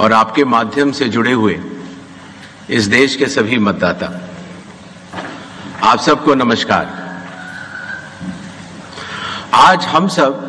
और आपके माध्यम से जुड़े हुए इस देश के सभी मतदाता, आप सबको नमस्कार। आज हम सब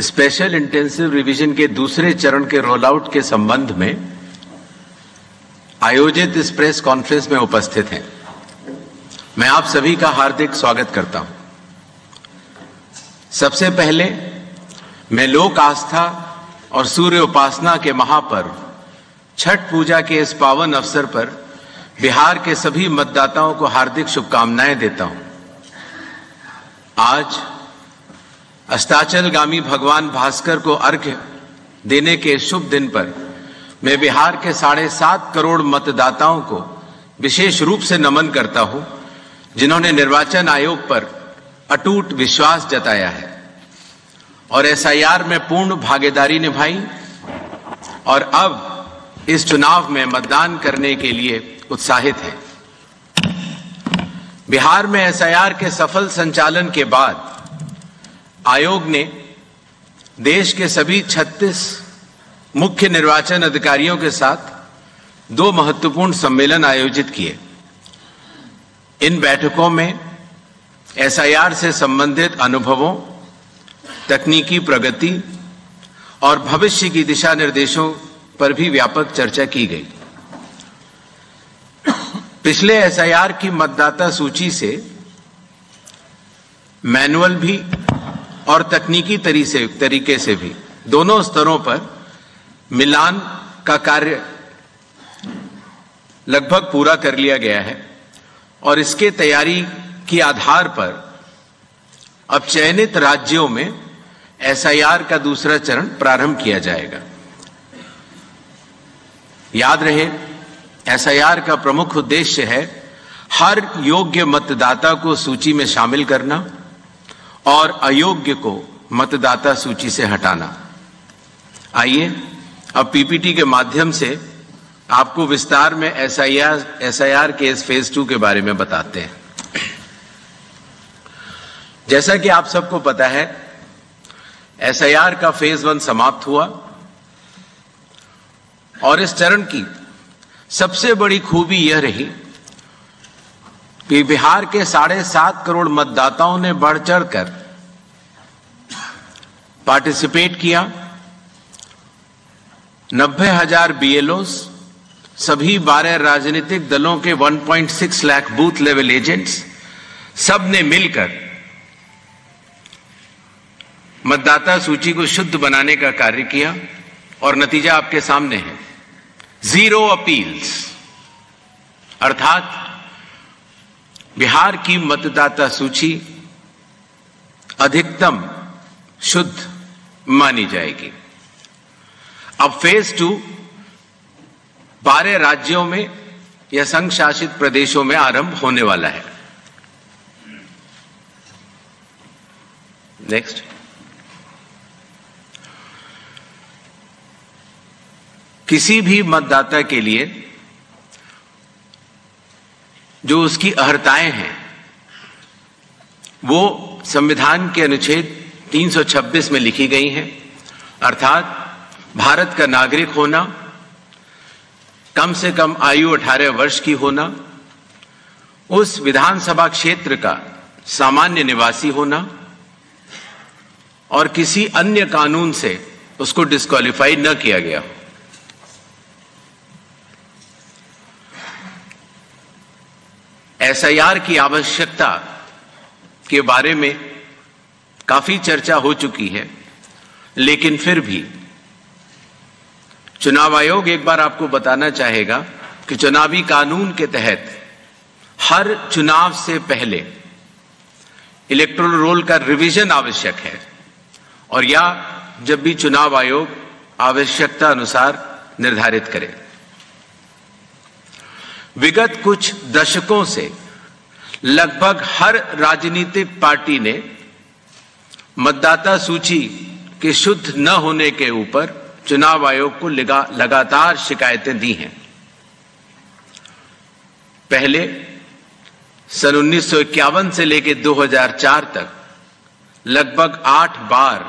स्पेशल इंटेंसिव रिवीजन के दूसरे चरण के रोल आउट के संबंध में आयोजित इस प्रेस कॉन्फ्रेंस में उपस्थित हैं। मैं आप सभी का हार्दिक स्वागत करता हूं। सबसे पहले मैं लोक आस्था और सूर्य उपासना के महापर्व छठ पूजा के इस पावन अवसर पर बिहार के सभी मतदाताओं को हार्दिक शुभकामनाएं देता हूं। आज अस्ताचलगामी भगवान भास्कर को अर्घ्य देने के शुभ दिन पर मैं बिहार के 7.5 करोड़ मतदाताओं को विशेष रूप से नमन करता हूं, जिन्होंने निर्वाचन आयोग पर अटूट विश्वास जताया है और एसआईआर में पूर्ण भागीदारी निभाई और अब इस चुनाव में मतदान करने के लिए उत्साहित है। बिहार में एसआईआर के सफल संचालन के बाद आयोग ने देश के सभी 36 मुख्य निर्वाचन अधिकारियों के साथ 2 महत्वपूर्ण सम्मेलन आयोजित किए। इन बैठकों में एसआईआर से संबंधित अनुभवों, तकनीकी प्रगति और भविष्य की दिशा निर्देशों पर भी व्यापक चर्चा की गई। पिछले एसआईआर की मतदाता सूची से मैनुअल भी और तकनीकी तरीके से भी दोनों स्तरों पर मिलान का कार्य लगभग पूरा कर लिया गया है और इसके तैयारी के आधार पर अब चयनित राज्यों में एसआईआर का दूसरा चरण प्रारंभ किया जाएगा। याद रहे, एसआईआर का प्रमुख उद्देश्य है हर योग्य मतदाता को सूची में शामिल करना और अयोग्य को मतदाता सूची से हटाना। आइए अब पीपीटी के माध्यम से आपको विस्तार में एसआईआर के इस फेज 2 के बारे में बताते हैं। जैसा कि आप सबको पता है, एसआईआर का फेज 1 समाप्त हुआ और इस चरण की सबसे बड़ी खूबी यह रही कि बिहार के 7.5 करोड़ मतदाताओं ने बढ़ चढ़कर पार्टिसिपेट किया। 90,000 बीएलओस, सभी 12 राजनीतिक दलों के 1.6 लाख बूथ लेवल एजेंट्स, सब ने मिलकर मतदाता सूची को शुद्ध बनाने का कार्य किया और नतीजा आपके सामने है। 0 अपील्स, अर्थात बिहार की मतदाता सूची अधिकतम शुद्ध मानी जाएगी। अब फेज 2 12 राज्यों में या संघ शासित प्रदेशों में आरंभ होने वाला है। नेक्स्ट। किसी भी मतदाता के लिए जो उसकी अर्हताएं हैं वो संविधान के अनुच्छेद 326 में लिखी गई हैं, अर्थात भारत का नागरिक होना, कम से कम आयु 18 वर्ष की होना, उस विधानसभा क्षेत्र का सामान्य निवासी होना और किसी अन्य कानून से उसको डिस्क्वालीफाई न किया गया हो। एसआईआर की आवश्यकता के बारे में काफी चर्चा हो चुकी है, लेकिन फिर भी चुनाव आयोग एक बार आपको बताना चाहेगा कि चुनावी कानून के तहत हर चुनाव से पहले इलेक्टोरल रोल का रिवीजन आवश्यक है और या जब भी चुनाव आयोग आवश्यकता अनुसार निर्धारित करे। विगत कुछ दशकों से लगभग हर राजनीतिक पार्टी ने मतदाता सूची के शुद्ध न होने के ऊपर चुनाव आयोग को लगातार शिकायतें दी हैं। पहले सन 1951 से लेकर 2004 तक लगभग 8 बार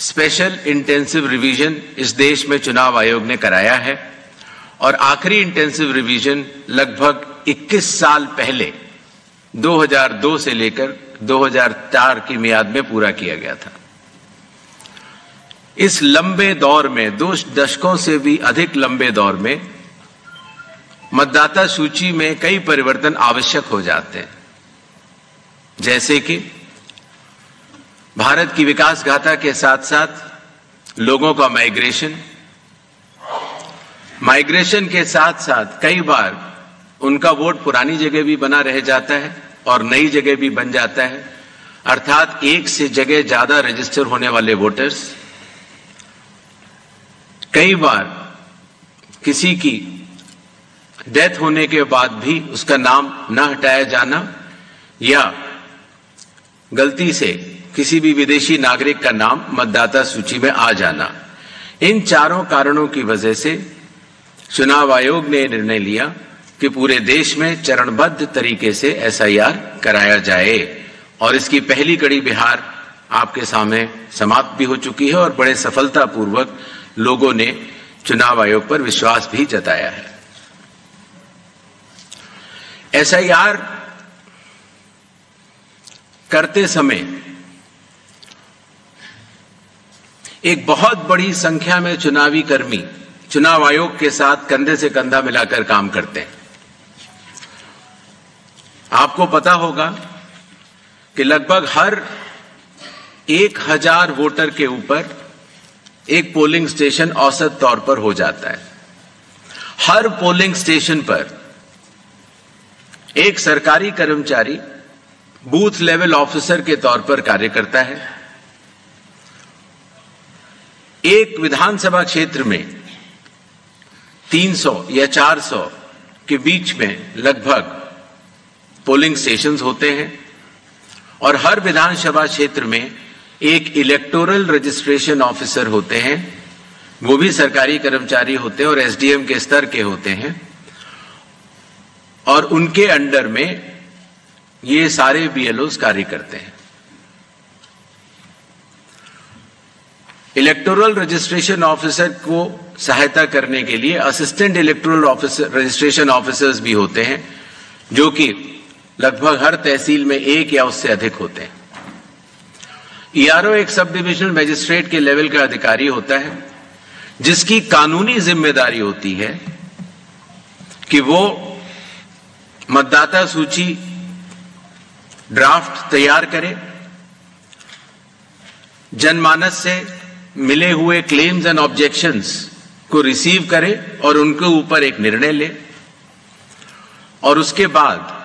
स्पेशल इंटेंसिव रिवीजन इस देश में चुनाव आयोग ने कराया है और आखिरी इंटेंसिव रिवीजन लगभग 21 साल पहले 2002 से लेकर 2004 की मियाद में पूरा किया गया था। इस लंबे दौर में 2 दशकों से भी अधिक लंबे दौर में मतदाता सूची में कई परिवर्तन आवश्यक हो जाते हैं, जैसे कि भारत की विकास गाथा के साथ साथ लोगों का माइग्रेशन के साथ साथ कई बार उनका वोट पुरानी जगह भी बना रह जाता है और नई जगह भी बन जाता है, अर्थात एक से जगह ज्यादा रजिस्टर होने वाले वोटर्स, कई बार किसी की डेथ होने के बाद भी उसका नाम न हटाया जाना या गलती से किसी भी विदेशी नागरिक का नाम मतदाता सूची में आ जाना। इन चारों कारणों की वजह से चुनाव आयोग ने निर्णय लिया कि पूरे देश में चरणबद्ध तरीके से एसआईआर कराया जाए और इसकी पहली कड़ी बिहार आपके सामने समाप्त भी हो चुकी है और बड़े सफलतापूर्वक लोगों ने चुनाव आयोग पर विश्वास भी जताया है। एसआईआर करते समय एक बहुत बड़ी संख्या में चुनावी कर्मी चुनाव आयोग के साथ कंधे से कंधा मिलाकर काम करते हैं। आपको पता होगा कि लगभग हर 1000 वोटर के ऊपर एक पोलिंग स्टेशन औसत तौर पर हो जाता है। हर पोलिंग स्टेशन पर एक सरकारी कर्मचारी बूथ लेवल ऑफिसर के तौर पर कार्य करता है। एक विधानसभा क्षेत्र में 300 या 400 के बीच में लगभग पोलिंग स्टेशंस होते हैं और हर विधानसभा क्षेत्र में एक इलेक्टोरल रजिस्ट्रेशन ऑफिसर होते हैं, वो भी सरकारी कर्मचारी होते हैं और एसडीएम के स्तर के होते हैं और उनके अंडर में ये सारे बीएलओस कार्य करते हैं। इलेक्टोरल रजिस्ट्रेशन ऑफिसर को सहायता करने के लिए assistant electoral officer registration officers भी होते हैं, जो कि लगभग हर तहसील में एक या उससे अधिक होते हैं। ईआरओ एक सब डिविजनल मजिस्ट्रेट के लेवल का अधिकारी होता है, जिसकी कानूनी जिम्मेदारी होती है कि वो मतदाता सूची ड्राफ्ट तैयार करे, जनमानस से मिले हुए क्लेम्स एंड ऑब्जेक्शंस को रिसीव करे और उनके ऊपर एक निर्णय ले और उसके बाद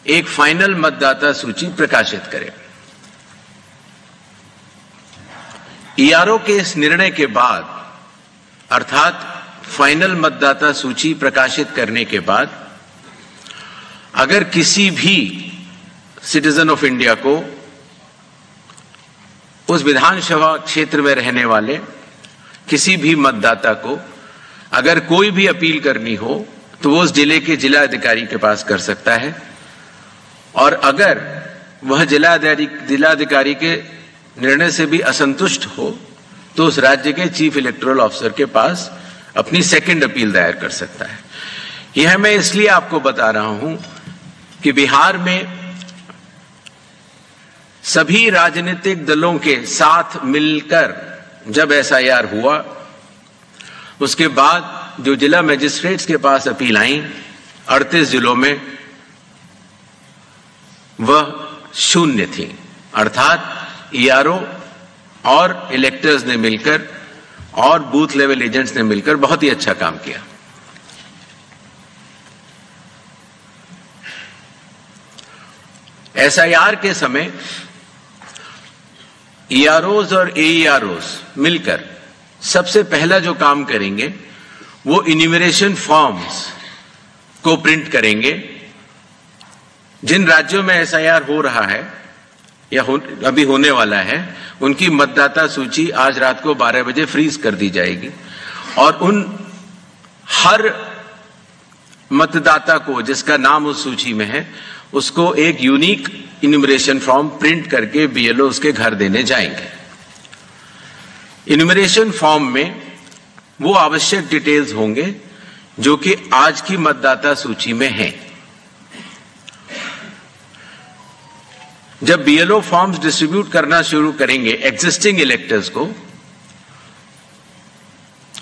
एक फाइनल मतदाता सूची प्रकाशित करे। ईआरओ के इस निर्णय के बाद अर्थात फाइनल मतदाता सूची प्रकाशित करने के बाद अगर किसी भी सिटीजन ऑफ इंडिया को, उस विधानसभा क्षेत्र में रहने वाले किसी भी मतदाता को अगर कोई भी अपील करनी हो तो वो उस जिले के जिलाधिकारी के पास कर सकता है और अगर वह जिलाधिकारी के निर्णय से भी असंतुष्ट हो तो उस राज्य के चीफ इलेक्टोरल ऑफिसर के पास अपनी सेकंड अपील दायर कर सकता है। यह मैं इसलिए आपको बता रहा हूं कि बिहार में सभी राजनीतिक दलों के साथ मिलकर जब एसआईआर हुआ, उसके बाद जो जिला मजिस्ट्रेट्स के पास अपील आई 38 जिलों में, वह 0 थी। अर्थात ईआरओ और इलेक्टर्स ने मिलकर और बूथ लेवल एजेंट्स ने मिलकर बहुत ही अच्छा काम किया। एसआईआर के समय ईआरओज और एईआरओज मिलकर सबसे पहला जो काम करेंगे वो इन्यूमरेशन फॉर्म्स को प्रिंट करेंगे। जिन राज्यों में एसआईआर हो रहा है या अभी होने वाला है, उनकी मतदाता सूची आज रात को 12 बजे फ्रीज कर दी जाएगी और उन हर मतदाता को जिसका नाम उस सूची में है उसको एक यूनिक इन्यूमरेशन फॉर्म प्रिंट करके बीएलओ उसके घर देने जाएंगे। इन्यूमरेशन फॉर्म में वो आवश्यक डिटेल्स होंगे जो कि आज की मतदाता सूची में हैं। जब बीएलओ फॉर्म्स डिस्ट्रीब्यूट करना शुरू करेंगे एग्जिस्टिंग इलेक्टर्स को,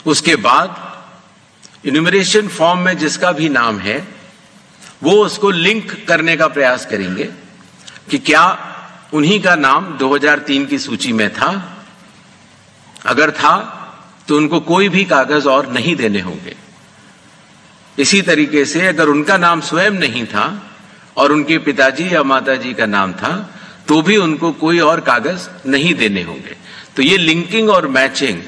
उसके बाद इन्यूमरेशन फॉर्म में जिसका भी नाम है वो उसको लिंक करने का प्रयास करेंगे कि क्या उन्हीं का नाम 2003 की सूची में था। अगर था तो उनको कोई भी कागज और नहीं देने होंगे। इसी तरीके से अगर उनका नाम स्वयं नहीं था और उनके पिताजी या माताजी का नाम था तो भी उनको कोई और कागज नहीं देने होंगे। तो ये लिंकिंग और मैचिंग